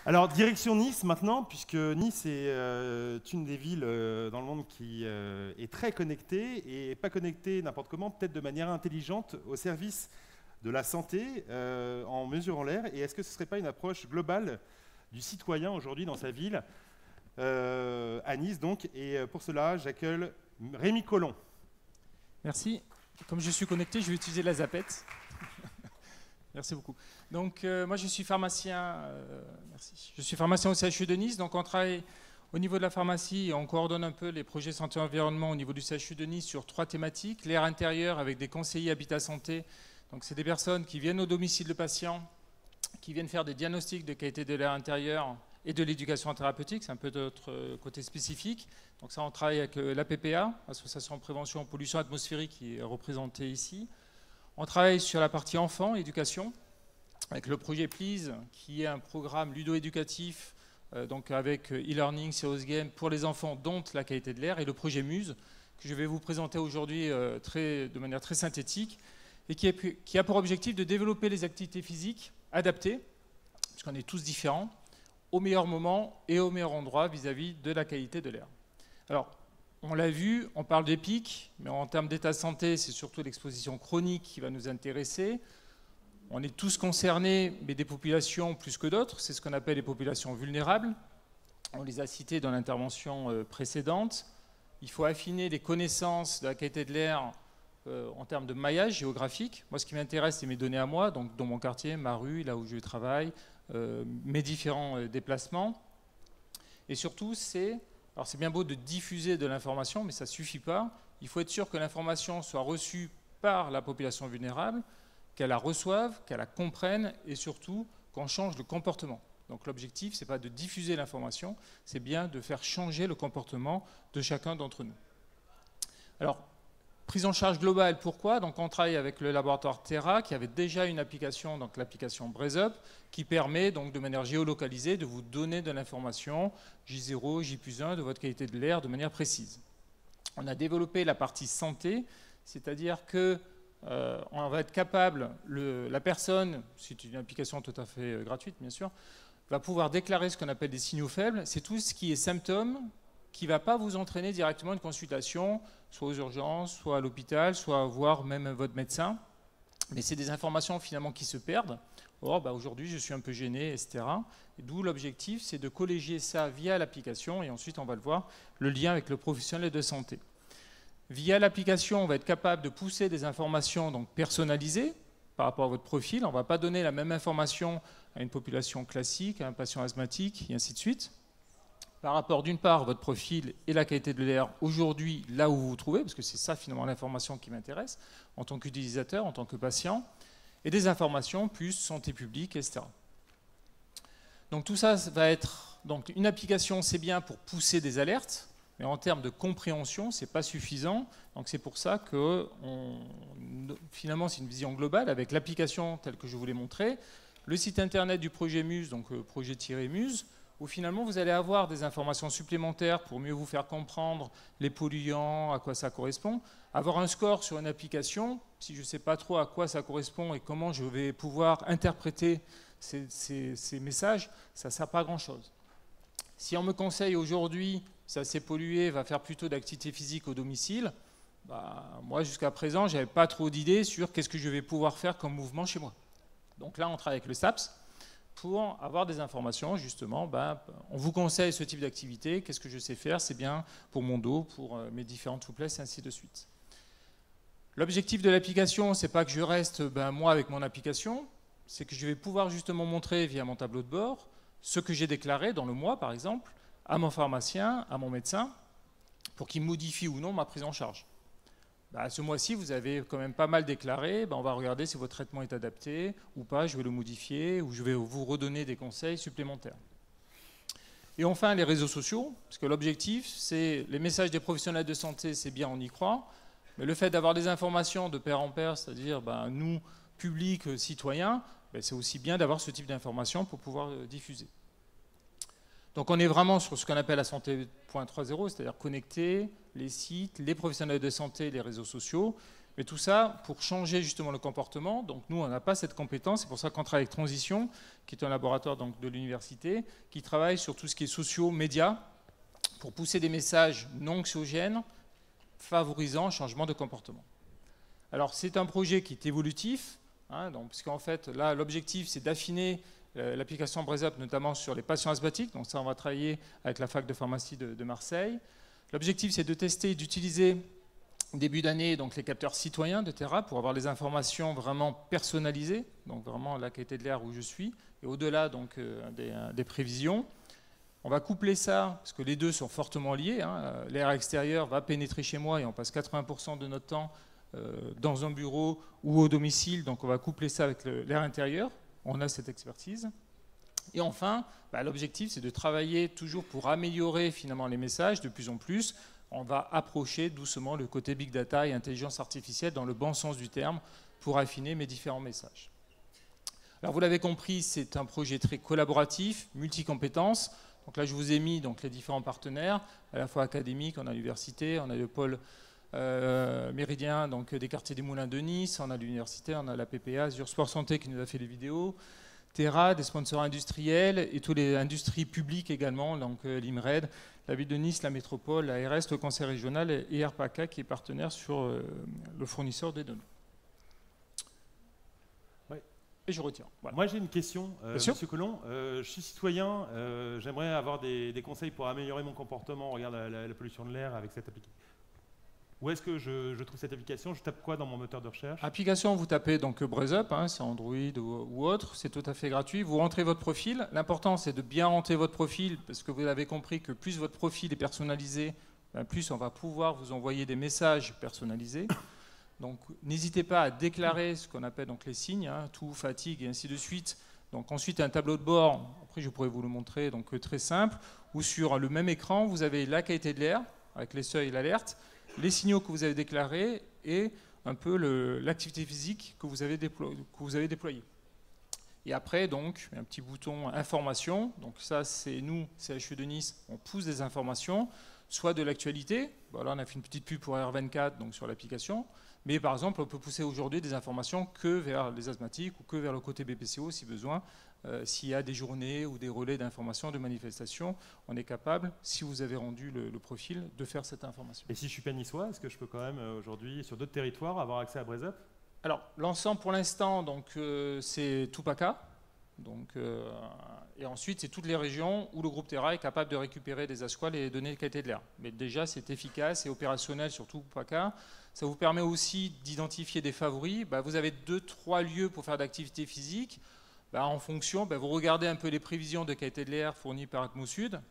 Alors, direction Nice maintenant, puisque Nice est une des villes dans le monde qui est très connectée, et pas connectée n'importe comment, peut-être de manière intelligente, au service de la santé, en mesurant l'air. Et est-ce que ce ne serait pas une approche globale du citoyen aujourd'hui dans sa ville, à Nice donc? Et pour cela, j'accueille Rémi Collomb. Merci. Comme je suis connecté, je vais utiliser la zapette. Merci beaucoup. Donc, moi, je suis pharmacien. Merci. Je suis pharmacien au CHU de Nice. Donc, on travaille au niveau de la pharmacie et on coordonne un peu les projets santé-environnement au niveau du CHU de Nice sur 3 thématiques. L'air intérieur avec des conseillers habitat santé. Donc, c'est des personnes qui viennent au domicile de patients, qui viennent faire des diagnostics de qualité de l'air intérieur et de l'éducation thérapeutique. C'est un peu notre côté spécifique. Donc, ça, on travaille avec l'APPA, Association de prévention pollution atmosphérique, qui est représentée ici. On travaille sur la partie enfant, éducation, avec le projet Please, qui est un programme ludo-éducatif, donc avec e-learning, serious game pour les enfants, dont la qualité de l'air, et le projet Muse, que je vais vous présenter aujourd'hui de manière très synthétique, et qui a pour objectif de développer les activités physiques adaptées, puisqu'on est tous différents, au meilleur moment et au meilleur endroit vis-à-vis de la qualité de l'air. Alors, on l'a vu, on parle des pics, mais en termes d'état de santé, c'est surtout l'exposition chronique qui va nous intéresser. On est tous concernés, mais des populations plus que d'autres. C'est ce qu'on appelle les populations vulnérables. On les a citées dans l'intervention précédente. Il faut affiner les connaissances de la qualité de l'air en termes de maillage géographique. Moi, ce qui m'intéresse, c'est mes données à moi, donc dans mon quartier, ma rue, là où je travaille, mes différents déplacements. Et surtout, alors c'est bien beau de diffuser de l'information, mais ça ne suffit pas. Il faut être sûr que l'information soit reçue par la population vulnérable, qu'elle la reçoive, qu'elle la comprenne et surtout qu'on change de comportement. Donc l'objectif, ce n'est pas de diffuser l'information, c'est bien de faire changer le comportement de chacun d'entre nous. Alors, prise en charge globale, pourquoi? Donc on travaille avec le laboratoire Terra qui avait déjà une application, donc l'application BrazeUp, qui permet donc de manière géolocalisée de vous donner de l'information J0, J+1 de votre qualité de l'air de manière précise. On a développé la partie santé, c'est-à-dire que on va être capable, la personne, c'est une application tout à fait gratuite bien sûr, va pouvoir déclarer ce qu'on appelle des signaux faibles. C'est tout ce qui est symptômes qui ne va pas vous entraîner directement une consultation, soit aux urgences, soit à l'hôpital, soit voir même votre médecin. Mais c'est des informations finalement qui se perdent. Or, aujourd'hui, je suis un peu gêné, etc. D'où l'objectif, c'est de colléger ça via l'application, et ensuite, on va le voir, le lien avec le professionnel de santé. Via l'application, on va être capable de pousser des informations donc, personnalisées par rapport à votre profil. On ne va pas donner la même information à une population classique, à un patient asthmatique, et ainsi de suite. Par rapport d'une part à votre profil et la qualité de l'air aujourd'hui, là où vous vous trouvez, parce que c'est ça finalement l'information qui m'intéresse, en tant qu'utilisateur, en tant que patient, et des informations plus santé publique, etc. Donc tout ça va être... Donc une application, c'est bien pour pousser des alertes, mais en termes de compréhension, ce n'est pas suffisant. Donc c'est pour ça que finalement c'est une vision globale avec l'application telle que je vous l'ai montrée, le site internet du projet Muse, donc projet-Muse, où finalement vous allez avoir des informations supplémentaires pour mieux vous faire comprendre les polluants, à quoi ça correspond. Avoir un score sur une application, si je ne sais pas trop à quoi ça correspond et comment je vais pouvoir interpréter ces messages, ça ne sert pas à grand-chose. Si on me conseille aujourd'hui, ça s'est pollué, va faire plutôt d'activité physique au domicile, moi jusqu'à présent, je n'avais pas trop d'idées sur qu'est-ce que je vais pouvoir faire comme mouvement chez moi. Donc là, on travaille avec le SAPS. Pour avoir des informations, justement, on vous conseille ce type d'activité, qu'est-ce que je sais faire, c'est bien pour mon dos, pour mes différentes souplesses, et ainsi de suite. L'objectif de l'application, c'est pas que je reste moi avec mon application, c'est que je vais pouvoir justement montrer via mon tableau de bord ce que j'ai déclaré dans le mois, par exemple, à mon pharmacien, à mon médecin, pour qu'il modifie ou non ma prise en charge. Ce mois-ci, vous avez quand même pas mal déclaré. On va regarder si votre traitement est adapté ou pas. Je vais le modifier ou je vais vous redonner des conseils supplémentaires. Et enfin, les réseaux sociaux, parce que l'objectif, c'est les messages des professionnels de santé, c'est bien, on y croit. Mais le fait d'avoir des informations de pair en pair, c'est-à-dire nous, public, citoyens, c'est aussi bien d'avoir ce type d'informations pour pouvoir diffuser. Donc on est vraiment sur ce qu'on appelle la santé 0.3, c'est-à-dire connecter les sites, les professionnels de santé, les réseaux sociaux. Mais tout ça pour changer justement le comportement. Donc nous, on n'a pas cette compétence. C'est pour ça qu'on travaille avec Transition, qui est un laboratoire donc, de l'université, qui travaille sur tout ce qui est sociaux, médias, pour pousser des messages non anxiogènes, favorisant un changement de comportement. Alors c'est un projet qui est évolutif, hein, puisqu'en fait, là, l'objectif, c'est d'affiner l'application BrazeUp, notamment sur les patients asthmatiques. Donc ça, on va travailler avec la fac de pharmacie de Marseille. L'objectif, c'est de tester et d'utiliser début d'année donc les capteurs citoyens de Terra pour avoir les informations vraiment personnalisées, donc vraiment la qualité de l'air où je suis, et au-delà donc des prévisions. On va coupler ça, parce que les deux sont fortement liés. Hein. L'air extérieur va pénétrer chez moi et on passe 80% de notre temps dans un bureau ou au domicile, donc on va coupler ça avec l'air intérieur. On a cette expertise. Et enfin, l'objectif, c'est de travailler toujours pour améliorer finalement les messages de plus en plus. On va approcher doucement le côté big data et intelligence artificielle dans le bon sens du terme pour affiner mes différents messages. Alors vous l'avez compris, c'est un projet très collaboratif, multicompétences. Donc là, je vous ai mis donc, les différents partenaires, à la fois académiques, on a l'université, on a le pôle Méridien, donc des quartiers des Moulins de Nice, on a l'université, on a la PPA, Azure Sport Santé qui nous a fait les vidéos, Terra, des sponsors industriels et toutes les industries publiques également, donc l'IMRED, la ville de Nice, la métropole, l'ARS, le conseil régional et RPACA qui est partenaire sur le fournisseur des données. Ouais. Et je retire. Voilà. Moi j'ai une question, Monsieur Collomb. Je suis citoyen, j'aimerais avoir des conseils pour améliorer mon comportement. Regarde la pollution de l'air avec cette application. Où est-ce que je trouve cette application? Je tape quoi dans mon moteur de recherche? Application, vous tapez donc BrazeUp, hein, c'est Android ou autre, c'est tout à fait gratuit. Vous rentrez votre profil. L'important, c'est de bien rentrer votre profil, parce que vous avez compris que plus votre profil est personnalisé, plus on va pouvoir vous envoyer des messages personnalisés. Donc n'hésitez pas à déclarer ce qu'on appelle donc les signes, hein, tout, fatigue et ainsi de suite. Donc ensuite, un tableau de bord, après je pourrais vous le montrer, donc très simple, où sur le même écran, vous avez la qualité de l'air, avec les seuils et l'alerte, les signaux que vous avez déclarés et un peu l'activité physique que vous avez déployée. Et après, donc, un petit bouton information. Donc ça, c'est nous, CHU de Nice, on pousse des informations, soit de l'actualité. Bon, là, on a fait une petite pub pour R24 donc sur l'application. Mais par exemple, on peut pousser aujourd'hui des informations que vers les asthmatiques ou que vers le côté BPCO si besoin. S'il y a des journées ou des relais d'information, de manifestations, on est capable, si vous avez rendu le profil, de faire cette information. Et si je suis pas niçois, est-ce que je peux quand même aujourd'hui, sur d'autres territoires, avoir accès à BrazeUp? Alors, l'ensemble pour l'instant, c'est tout PACA. Et ensuite, c'est toutes les régions où le groupe Terra est capable de récupérer des asquales et des données de qualité de l'air. Mais déjà, c'est efficace et opérationnel sur tout PACA. Ça vous permet aussi d'identifier des favoris. Vous avez 2-3 lieux pour faire d'activité physique. En fonction, vous regardez un peu les prévisions de qualité de l'air fournies par Atmosud.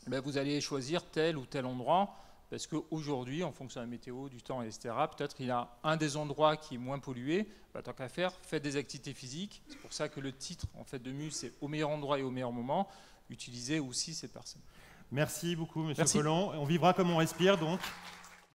Vous allez choisir tel ou tel endroit. Parce qu'aujourd'hui, en fonction de la météo, du temps, etc., peut-être il y a un des endroits qui est moins pollué. Tant qu'à faire, faites des activités physiques. C'est pour ça que le titre en fait, de MUSE, c'est au meilleur endroit et au meilleur moment. Utilisez aussi cette personne. Merci beaucoup, Monsieur Collomb. On vivra comme on respire, donc.